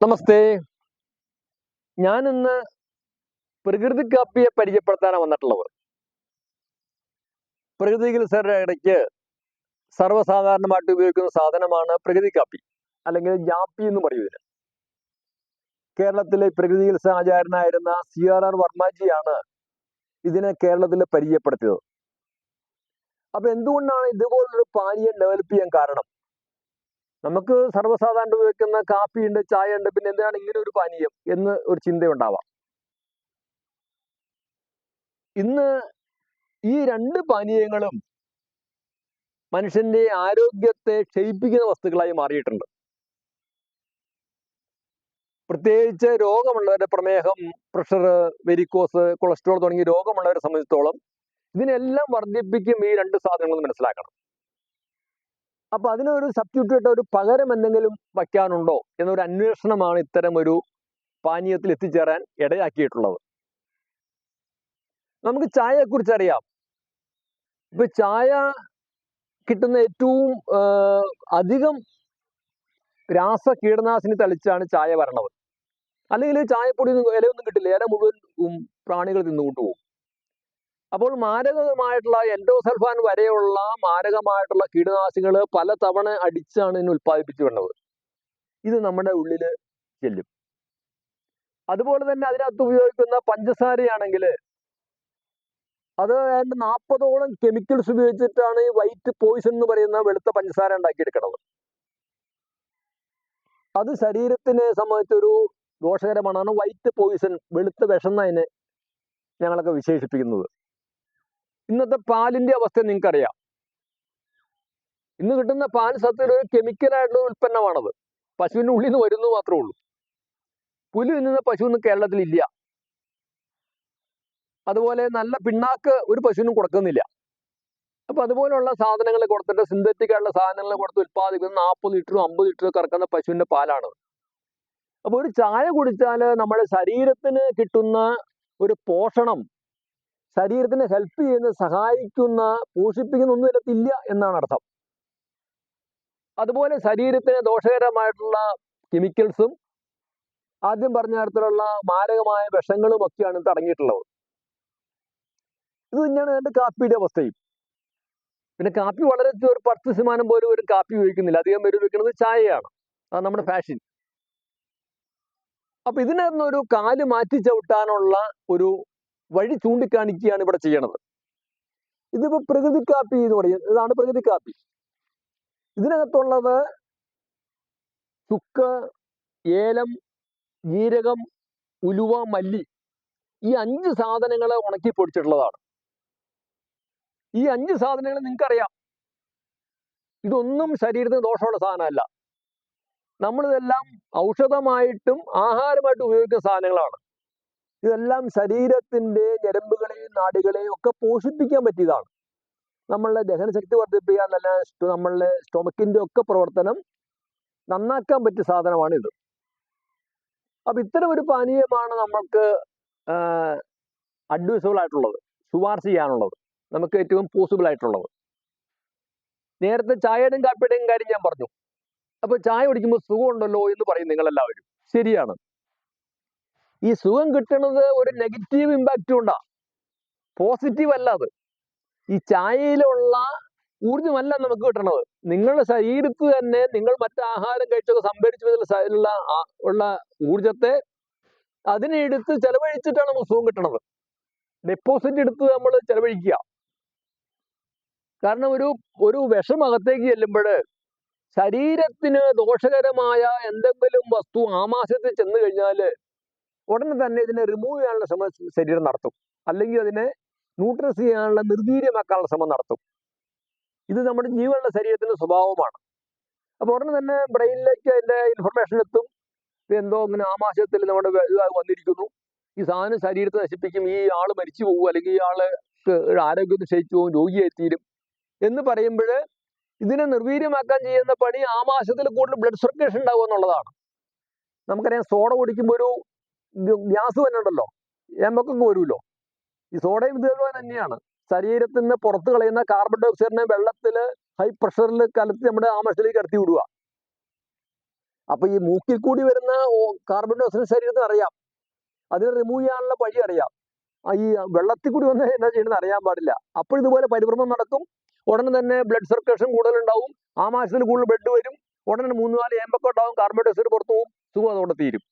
നമസ്തേ. ഞാനിന്ന് പ്രകൃതി കാപ്പിയെ പരിചയപ്പെടുത്താനാണ് വന്നിട്ടുള്ളത്. പ്രകൃതി ചികിത്സയുടെ ഇടയ്ക്ക് സർവ്വസാധാരണമായിട്ട് ഉപയോഗിക്കുന്ന സാധനമാണ് പ്രകൃതി കാപ്പി, അല്ലെങ്കിൽ ജാപ്പി എന്ന് പറയുന്നത്. കേരളത്തിലെ പ്രകൃതി ചികിത്സാ ആചാര്യനായിരുന്ന CRR വർമാജിയാണ് ഇതിനെ കേരളത്തിൽ പരിചയപ്പെടുത്തിയത്. അപ്പൊ എന്തുകൊണ്ടാണ് ഇതുപോലൊരു പാനീയം ഡെവലപ്പ് ചെയ്യാൻ കാരണം? നമുക്ക് സർവ്വസാധാരണ ഉപയോഗിക്കുന്ന കാപ്പിയുണ്ട്, ചായ ഉണ്ട്, പിന്നെ എന്തിനാണ് ഇങ്ങനെ ഒരു പാനീയം എന്ന് ഒരു ചിന്തയുണ്ടാവാം. ഇന്ന് ഈ രണ്ട് പാനീയങ്ങളും മനുഷ്യന്റെ ആരോഗ്യത്തെ ക്ഷയിപ്പിക്കുന്ന വസ്തുക്കളായി മാറിയിട്ടുണ്ട്. പ്രത്യേകിച്ച് രോഗമുള്ളവരുടെ, പ്രമേഹം, പ്രഷർ, വെരിക്കോസ്, കൊളസ്ട്രോൾ തുടങ്ങിയ രോഗമുള്ളവരെ സംബന്ധിച്ചിടത്തോളം ഇതിനെല്ലാം വർദ്ധിപ്പിക്കും ഈ രണ്ട് സാധനങ്ങൾ മനസ്സിലാക്കണം. അപ്പൊ അതിനൊരു സബ്സ്റ്റിറ്റ്യൂട്ട്, ഒരു പകരം എന്തെങ്കിലും വയ്ക്കാനുണ്ടോ എന്നൊരു അന്വേഷണമാണ് ഇത്തരം ഒരു പാനീയത്തിൽ എത്തിച്ചേരാൻ ഇടയാക്കിയിട്ടുള്ളത്. നമുക്ക് ചായയെക്കുറിച്ച് അറിയാം. ഇപ്പൊ ചായ കിട്ടുന്ന ഏറ്റവും അധികം രാസ കീടനാശിനി തളിച്ചാണ് ചായ വരണത്. അല്ലെങ്കിൽ ചായപ്പൊടി ഇലയൊന്നും കിട്ടില്ല, ഇല മുഴുവൻ പ്രാണികൾ തിന്നുകൊണ്ടുപോകും. അപ്പോൾ മാരകമായിട്ടുള്ള എൻഡോസൾഫാൻ വരെയുള്ള മാരകമായിട്ടുള്ള കീടനാശിനികൾ പലതവണ അടിച്ചാണ് ഇതിനെ ഉൽപ്പാദിപ്പിച്ചു വരുന്നത്. ഇത് നമ്മുടെ ഉള്ളിൽ ചെല്ലും. അതുപോലെ തന്നെ അതിനകത്ത് ഉപയോഗിക്കുന്ന പഞ്ചസാരയാണെങ്കിൽ അത് ഏതാണ്ട് 40ഓളം കെമിക്കൽസ് ഉപയോഗിച്ചിട്ടാണ് ഈ വൈറ്റ് പോയിസൺ എന്ന് പറയുന്ന വെളുത്ത പഞ്ചസാര ഉണ്ടാക്കിയെടുക്കുന്നത്. അത് ശരീരത്തിനെ സംബന്ധിച്ചൊരു ദോഷകരമാണ്. വൈറ്റ് പോയിസൺ, വെളുത്ത വിഷം എന്നതിനെ ഞങ്ങളൊക്കെ വിശേഷിപ്പിക്കുന്നത്. ഇന്നത്തെ പാലിന്റെ അവസ്ഥ നിങ്ങൾക്കറിയാം. ഇന്ന് കിട്ടുന്ന പാൽ സത്യത്തിൽ ഒരു കെമിക്കലായിട്ടുള്ള ഉൽപ്പന്നമാണത്. പശുവിൻ്റെ ഉള്ളിൽ നിന്ന് വരുന്നു മാത്രമേ ഉള്ളൂ. പുല്ല് തിന്നുന്ന പശുവൊന്നും കേരളത്തിൽ ഇല്ല. അതുപോലെ നല്ല പിണ്ണാക്ക് ഒരു പശുവിനും കൊടുക്കുന്നില്ല. അപ്പൊ അതുപോലുള്ള സാധനങ്ങൾ കൊടുത്തിട്ട്, സിന്തറ്റിക് ആയിട്ടുള്ള സാധനങ്ങൾ കൊടുത്ത് ഉൽപ്പാദിക്കുന്ന 40 ലിറ്ററും 50 ലിറ്ററും കറക്കുന്ന പശുവിന്റെ പാലാണ്. അപ്പൊ ഒരു ചായ കുടിച്ചാൽ നമ്മുടെ ശരീരത്തിന് കിട്ടുന്ന ഒരു പോഷണം, ശരീരത്തിന് ഹെൽപ്പ് ചെയ്യുന്ന, സഹായിക്കുന്ന, പോഷിപ്പിക്കുന്ന ഒന്നും ഇതിനകത്തില്ല എന്നാണ് അർത്ഥം. അതുപോലെ ശരീരത്തിന് ദോഷകരമായിട്ടുള്ള കെമിക്കൽസും ആദ്യം പറഞ്ഞ തരത്തിലുള്ള മാരകമായ വിഷങ്ങളും ഒക്കെയാണ് ഇത് അടങ്ങിയിട്ടുള്ളത്. ഇത് തന്നെയാണ് എൻ്റെ കാപ്പിയുടെ അവസ്ഥയും. പിന്നെ കാപ്പി വളരെ ഒരു 10% പോലും ഒരു കാപ്പി ഉപയോഗിക്കുന്നില്ല. അധികം പേര് ഉപയോഗിക്കുന്നത് ചായയാണ്. അത് നമ്മുടെ ഫാഷൻ. അപ്പൊ ഇതിനൊരു കാല് മാറ്റി ചവിട്ടാനുള്ള ഒരു വഴി ചൂണ്ടിക്കാണിക്കുകയാണ് ഇവിടെ ചെയ്യണത്. ഇതിപ്പോ പ്രകൃതി കാപ്പി എന്ന് പറയും. ഇതാണ് പ്രകൃതി കാപ്പി. ഇതിനകത്തുള്ളത് ചുക്ക്, ഏലം, ജീരകം, ഉലുവ, മല്ലി, ഈ 5 സാധനങ്ങൾ ഉണക്കി പൊടിച്ചിട്ടുള്ളതാണ്. ഈ 5 സാധനങ്ങൾ നിങ്ങൾക്കറിയാം, ഇതൊന്നും ശരീരത്തിന് ദോഷമുള്ള സാധനമല്ല. നമ്മളിതെല്ലാം ഔഷധമായിട്ടും ആഹാരമായിട്ടും ഉപയോഗിക്കുന്ന സാധനങ്ങളാണ്. ഇതെല്ലാം ശരീരത്തിന്റെ ഞരമ്പുകളെയും നാഡികളെയും ഒക്കെ പോഷിപ്പിക്കാൻ പറ്റിയതാണ്. നമ്മളുടെ ദഹനശക്തി വർദ്ധിപ്പിക്കാൻ, നല്ല നമ്മളുടെ സ്റ്റൊമക്കിന്റെ ഒക്കെ പ്രവർത്തനം നന്നാക്കാൻ പറ്റിയ സാധനമാണ് ഇത്. അപ്പൊ ഇത്തരം ഒരു പാനീയമാണ് നമുക്ക് അഡ്വൈസബിൾ ആയിട്ടുള്ളത്, ശുപാർശ ചെയ്യാനുള്ളത്, നമുക്ക് ഏറ്റവും പോസിബിൾ ആയിട്ടുള്ളത്. നേരത്തെ ചായയുടെയും കാപ്പിയുടെയും കാര്യം ഞാൻ പറഞ്ഞു. അപ്പൊ ചായ കുടിക്കുമ്പോൾ സുഖമുണ്ടല്ലോ എന്ന് പറയും നിങ്ങളെല്ലാവരും. ശരിയാണ്. ഈ സുഖം കിട്ടുന്നത് ഒരു നെഗറ്റീവ് ഇമ്പാക്റ്റും ഉണ്ടാ, പോസിറ്റീവ് അല്ല. അത് ഈ ചായയിലുള്ള ഊർജ്ജമല്ല നമുക്ക് കിട്ടണത്. നിങ്ങളുടെ ശരീരത്ത് തന്നെ നിങ്ങൾ മറ്റു ആഹാരം കഴിച്ചൊക്കെ സംഭരിച്ചതിലുള്ള ഉള്ള ഊർജത്തെ അതിനെ എടുത്ത് ചെലവഴിച്ചിട്ടാണ് നമുക്ക് സുഖം കിട്ടണത്. ഡെപ്പോസിറ്റ് എടുത്ത് നമ്മൾ ചെലവഴിക്കുക. കാരണം ഒരു വിഷം അകത്തേക്ക് ചെല്ലുമ്പോൾ ശരീരത്തിന് ദോഷകരമായ എന്തെങ്കിലും വസ്തു ആമാശയത്തിൽ ചെന്ന് കഴിഞ്ഞാൽ ഉടനെ തന്നെ ഇതിനെ റിമൂവ് ചെയ്യാനുള്ള ശ്രമം ശരീരം നടത്തും. അല്ലെങ്കിൽ അതിനെ ന്യൂട്രസ് ചെയ്യാനുള്ള, നിർവീര്യമാക്കാനുള്ള ശ്രമം നടത്തും. ഇത് നമ്മുടെ ജീവനുള്ള ശരീരത്തിന്റെ സ്വഭാവമാണ്. അപ്പൊ ഉടനെ തന്നെ ബ്രെയിനിലേക്ക് അതിന്റെ ഇൻഫർമേഷൻ എത്തും. എന്തോ ഇങ്ങനെ ആമാശയത്തിൽ നമ്മുടെ ഇതായി വന്നിരിക്കുന്നു, ഈ സാധനം ശരീരത്തെ നശിപ്പിക്കും, ഈ ആള് മരിച്ചു പോകും, അല്ലെങ്കിൽ ഈ ആള് ആരോഗ്യത്തെ ക്ഷയിച്ചു പോകും, രോഗിയായി തീരും എന്ന് പറയുമ്പോൾ ഇതിനെ നിർവീര്യമാക്കാൻ ചെയ്യുന്ന പണി ആമാശയത്തിൽ കൂടുതൽ ബ്ലഡ് സർക്കുലേഷൻ ഉണ്ടാവുക എന്നുള്ളതാണ്. നമുക്കറിയാം, സോഡ കുടിക്കുമ്പോൾ ഒരു ഗ്യാസ് തന്നെ ഉണ്ടല്ലോ, എമ്പക്കൊക്കെ വരുമല്ലോ. ഈ സോഡയും ഇതുപോലെ തന്നെയാണ്. ശരീരത്തിൽ നിന്ന് പുറത്ത് കളയുന്ന കാർബൺ ഡൈ ഓക്സൈഡിനെ വെള്ളത്തിൽ ഹൈ പ്രഷറിൽ കലർത്തി നമ്മുടെ ആമാശയത്തിലേക്ക് കടത്തി വിടുക. അപ്പൊ ഈ മൂക്കിൽ കൂടി വരുന്ന കാർബൺ ഡൈ ഓക്സൈഡ് ശരീരത്തിന് അറിയാം, അതിനെ റിമൂവ് ചെയ്യാനുള്ള വഴി അറിയാം. ഈ വെള്ളത്തിൽ കൂടി വന്ന് എന്താ ചെയ്യുന്നത് അറിയാൻ പാടില്ല. അപ്പോൾ ഇതുപോലെ പരിഭ്രമം നടക്കും, ഉടനെ തന്നെ ബ്ലഡ് സർക്കുലേഷൻ കൂടുതലുണ്ടാവും, ആമാശയത്തിൽ കൂടുതൽ ബ്ലഡ് വരും, ഉടനെ 3-4 ഏമ്പൊക്കെ ഉണ്ടാവും, കാർബൺ ഡൈ ഓക്സൈഡ് പുറത്തു പോകും, സുഖം അതോടെ തീരും.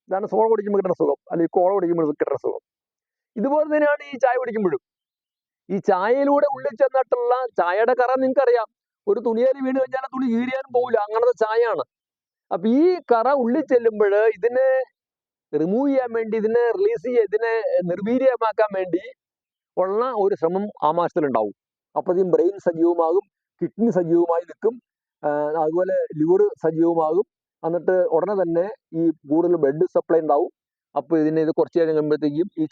ഇതാണ് സോഡ കുടിക്കുമ്പോൾ കിട്ടുന്ന സുഖം, അല്ലെങ്കിൽ കോള കുടിക്കുമ്പോൾ കിട്ടുന്ന സുഖം. ഇതുപോലെ തന്നെയാണ് ഈ ചായ കുടിക്കുമ്പോഴും. ഈ ചായയിലൂടെ ഉള്ളിൽ ചെന്നിട്ടുള്ള ചായയുടെ കറ നിങ്ങൾക്കറിയാം, ഒരു തുണിയിൽ വീണ് കഴിഞ്ഞാൽ ആ തുണി കീറിയാലും പോകില്ല, അങ്ങനത്തെ ചായയാണ്. അപ്പൊ ഈ കറ ഉള്ളിൽ ചെല്ലുമ്പോൾ ഇതിനെ റിമൂവ് ചെയ്യാൻ വേണ്ടി, ഇതിനെ റിലീസ് ചെയ്യാൻ, ഇതിനെ നിർവീര്യമാക്കാൻ വേണ്ടി ഉള്ള ഒരു ശ്രമം ആമാശയത്തിലുണ്ടാവും. അപ്പോഴത്തേക്കും ബ്രെയിൻ സജീവമാകും, കിഡ്നി സജീവമായി നിൽക്കും, അതുപോലെ ലിവർ സജീവമാകും. എന്നിട്ട് ഉടനെ തന്നെ ഈ കൂടുതൽ ബ്ലഡ് സപ്ലൈ ഉണ്ടാവും. അപ്പോൾ ഇത് കുറച്ച് നേരം കഴിയുമ്പോഴത്തേക്കും ഈ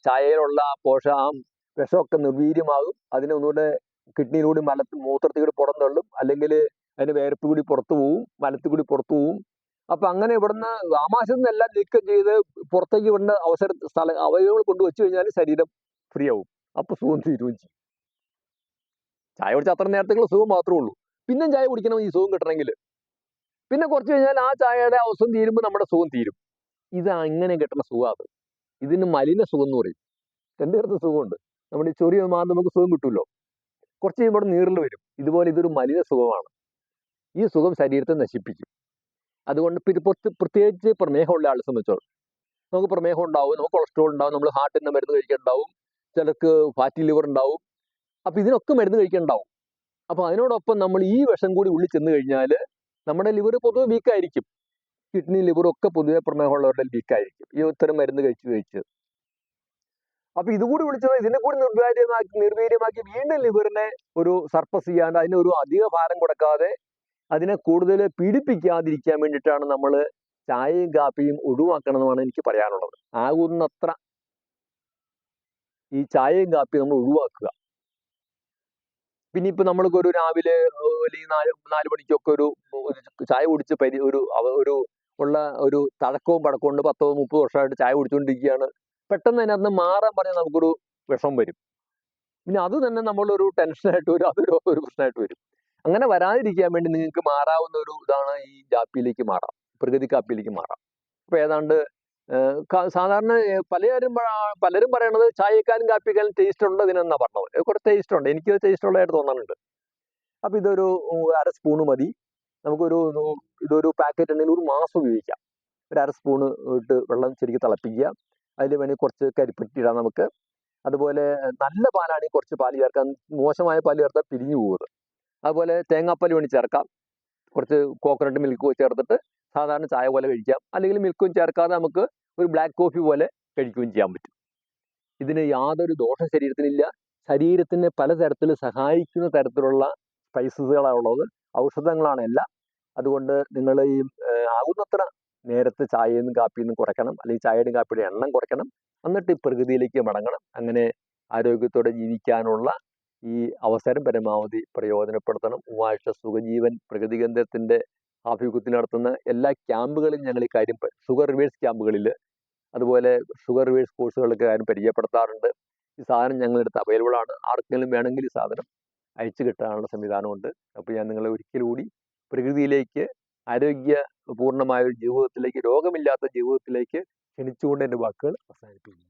ചായയിലുള്ള വിഷമൊക്കെ നിർവീര്യമാകും. അതിനെ ഒന്നുകൂടെ കിഡ്നിയിലൂടെ മൂത്രത്തിൽ പുറന്തള്ളും, അല്ലെങ്കിൽ അതിന് വേർപ്പ് കൂടി പുറത്തു പോവും, മലത്തിൽ കൂടി പുറത്തു പോവും. അപ്പൊ അങ്ങനെ ഇവിടുന്ന് ആമാശയത്തിൽ നിന്നെല്ലാം നീക്കം ചെയ്ത് പുറത്തേക്ക് ഇവിടുന്ന് അവയവങ്ങൾ കൊണ്ടുവച്ചു കഴിഞ്ഞാൽ ശരീരം ഫ്രീ ആവും. അപ്പൊ സുഖം തീരുകയും ചെയ്യും. ചായ കുടിച്ചാൽ അത്ര നേരത്തേക്കുള്ള സുഖം മാത്രമേ ഉള്ളൂ. പിന്നെ ചായ കുടിക്കണം ഈ സുഖം കിട്ടണമെങ്കിൽ. പിന്നെ കുറച്ച് കഴിഞ്ഞാൽ ആ ചായയുടെ അവസരം തീരുമ്പോൾ നമ്മുടെ സുഖം തീരും. ഇത് അങ്ങനെ കിട്ടുന്ന സുഖമാണ്. ഇതിന് മലിന സുഖം എന്ന് പറയും. രണ്ട് തരത്തിൽ സുഖമുണ്ട്. നമ്മുടെ ഈ ചൊറിയ മാറുമ്പോൾ നമുക്ക് സുഖം കിട്ടുമല്ലോ, കുറച്ച് കഴിയുമ്പോൾ നീറിൽ വരും. ഇതുപോലെ ഇതൊരു മലിന സുഖമാണ്. ഈ സുഖം ശരീരത്തെ നശിപ്പിക്കും. അതുകൊണ്ട് പ്രത്യേകിച്ച് പ്രമേഹമുള്ള ആളെ സംബന്ധിച്ചോളം നമുക്ക് പ്രമേഹം ഉണ്ടാവും, നമുക്ക് കൊളസ്ട്രോൾ ഉണ്ടാവും, നമ്മൾ ഹാർട്ടിൻ്റെ മരുന്ന് കഴിക്കാനുണ്ടാവും, ചിലർക്ക് ഫാറ്റി ലിവർ ഉണ്ടാവും. അപ്പൊ ഇതിനൊക്കെ മരുന്ന് കഴിക്കാനുണ്ടാവും. അപ്പൊ അതിനോടൊപ്പം നമ്മൾ ഈ വിഷം കൂടി ഉള്ളിൽ ചെന്ന് കഴിഞ്ഞാൽ നമ്മുടെ ലിവർ പൊതുവെ വീക്കായിരിക്കും. കിഡ്നി ലിവറും ഒക്കെ പൊതുവെ പ്രമേഹമുള്ളവരുടെ വീക്കായിരിക്കും ഈ ഇത്തരം മരുന്ന് കഴിച്ച്. അപ്പൊ ഇതുകൂടി വിളിച്ചത് ഇതിനെ കൂടി നിർവീര്യമാക്കി വീണ്ടും ലിവറിനെ ഒരു സർപ്പസ് ചെയ്യാണ്ട്, അതിനൊരു അധിക ഭാരം കൊടുക്കാതെ, അതിനെ കൂടുതൽ പീഡിപ്പിക്കാതിരിക്കാൻ വേണ്ടിയിട്ടാണ് നമ്മൾ ചായയും കാപ്പിയും ഒഴിവാക്കണമെന്നാണ് എനിക്ക് പറയാനുള്ളത്. ആകുന്നത്ര ഈ ചായയും കാപ്പിയും നമ്മൾ ഒഴിവാക്കുക. പിന്നെ ഇപ്പൊ നമ്മൾക്കൊരു രാവിലെ അല്ലെങ്കിൽ 4 മണിക്കൊക്കെ ഒരു ചായ കുടിച്ച് ഒരു തഴക്കവും പടക്കവും കൊണ്ട് 10-30 വർഷമായിട്ട് ചായ കുടിച്ചുകൊണ്ടിരിക്കുകയാണ്. പെട്ടെന്ന് അതിനകത്ത് മാറാൻ പറഞ്ഞാൽ നമുക്കൊരു വിഷം വരും. പിന്നെ അത് തന്നെ നമ്മളൊരു ടെൻഷനായിട്ട് വരും, അതൊരു പ്രശ്നമായിട്ട് വരും. അങ്ങനെ വരാതിരിക്കാൻ വേണ്ടി നിങ്ങൾക്ക് മാറാവുന്ന ഒരു ഇതാണ് ഈ കാപ്പിയിലേക്ക് മാറാം, പ്രകൃതി കാപ്പിയിലേക്ക് മാറാം. അപ്പൊ ഏതാണ്ട് സാധാരണ പലരും പറയണത് ചായക്കാരും കാപ്പിക്കാരും ടേസ്റ്റ് ഉണ്ട് ഇതിനെന്നാ പറഞ്ഞത്. കുറച്ച് ടേസ്റ്റ് ഉണ്ട്, എനിക്ക് ടേസ്റ്റ് ഉള്ളതായിട്ട് തോന്നാനുണ്ട്. അപ്പൊ ഇതൊരു 1/2 സ്പൂണ് മതി. ഇതൊരു പാക്കറ്റ് ഉണ്ടെങ്കിൽ 1 മാസം ഉപയോഗിക്കാം. ഒരു 1/2 സ്പൂണ് ഇട്ട് വെള്ളം ശരിക്കും തിളപ്പിക്കുക. അതിൽ വേണമെങ്കിൽ കുറച്ച് കരിപ്പട്ടി ഇടാം നമുക്ക്. അതുപോലെ നല്ല പാലാണെങ്കിൽ കുറച്ച് പാല് ചേർക്കാം, മോശമായ പാല് ചേർത്താൽ പിരിഞ്ഞു പോകുന്നത്. അതുപോലെ തേങ്ങാപ്പാൽ വേണ്ടി ചേർക്കാം, കുറച്ച് കോക്കനട്ട് മിൽക്ക് ചേർത്തിട്ട് സാധാരണ ചായ പോലെ കഴിക്കാം. അല്ലെങ്കിൽ മിൽക്കും ചേർക്കാതെ നമുക്ക് ഒരു ബ്ലാക്ക് കോഫി പോലെ കഴിക്കുകയും ചെയ്യാൻ പറ്റും. ഇതിന് യാതൊരു ദോഷം ശരീരത്തിനില്ല. ശരീരത്തിനെ പലതരത്തിൽ സഹായിക്കുന്ന തരത്തിലുള്ള സ്പൈസസുകളാണ് ഉള്ളത്, ഔഷധങ്ങളാണ് എല്ലാം. അതുകൊണ്ട് നിങ്ങൾ ഈ ആകുന്നത്ര നേരത്തെ ചായയൊന്നും കാപ്പിയൊന്നും കുറയ്ക്കണം, അല്ലെങ്കിൽ ചായയുടെയും കാപ്പിയുടെ എണ്ണം കുറയ്ക്കണം. എന്നിട്ട് ഈ പ്രകൃതിയിലേക്ക് മടങ്ങണം. അങ്ങനെ ആരോഗ്യത്തോടെ ജീവിക്കാനുള്ള ഈ അവസരം പരമാവധി പ്രയോജനപ്പെടുത്തണം. മൂവാഴ്ച സുഖജീവൻ പ്രകൃതി കേന്ദ്രത്തിൻ്റെ ആഭിമുഖ്യത്തിൽ നടത്തുന്ന എല്ലാ ക്യാമ്പുകളിലും ഞങ്ങൾ ഈ കാര്യം, ഷുഗർ റിവേഴ്സ് ക്യാമ്പുകളിൽ, അതുപോലെ ഷുഗർ റിവേഴ്സ് കോഴ്സുകളൊക്കെ കാര്യം പരിചയപ്പെടുത്താറുണ്ട്. ഈ സാധനം ഞങ്ങളെടുത്ത് അവൈലബിൾ ആണ്. ആർക്കെങ്കിലും വേണമെങ്കിൽ ഈ സാധനം അയച്ചു കിട്ടാനുള്ള സംവിധാനമുണ്ട്. അപ്പോൾ ഞാൻ നിങ്ങളെ ഒരിക്കൽ കൂടി പ്രകൃതിയിലേക്ക്, ആരോഗ്യപൂർണമായ ഒരു ജീവിതത്തിലേക്ക്, രോഗമില്ലാത്ത ജീവിതത്തിലേക്ക് ക്ഷണിച്ചുകൊണ്ട് എൻ്റെ വാക്കുകൾ അവസാനിപ്പിക്കുന്നു.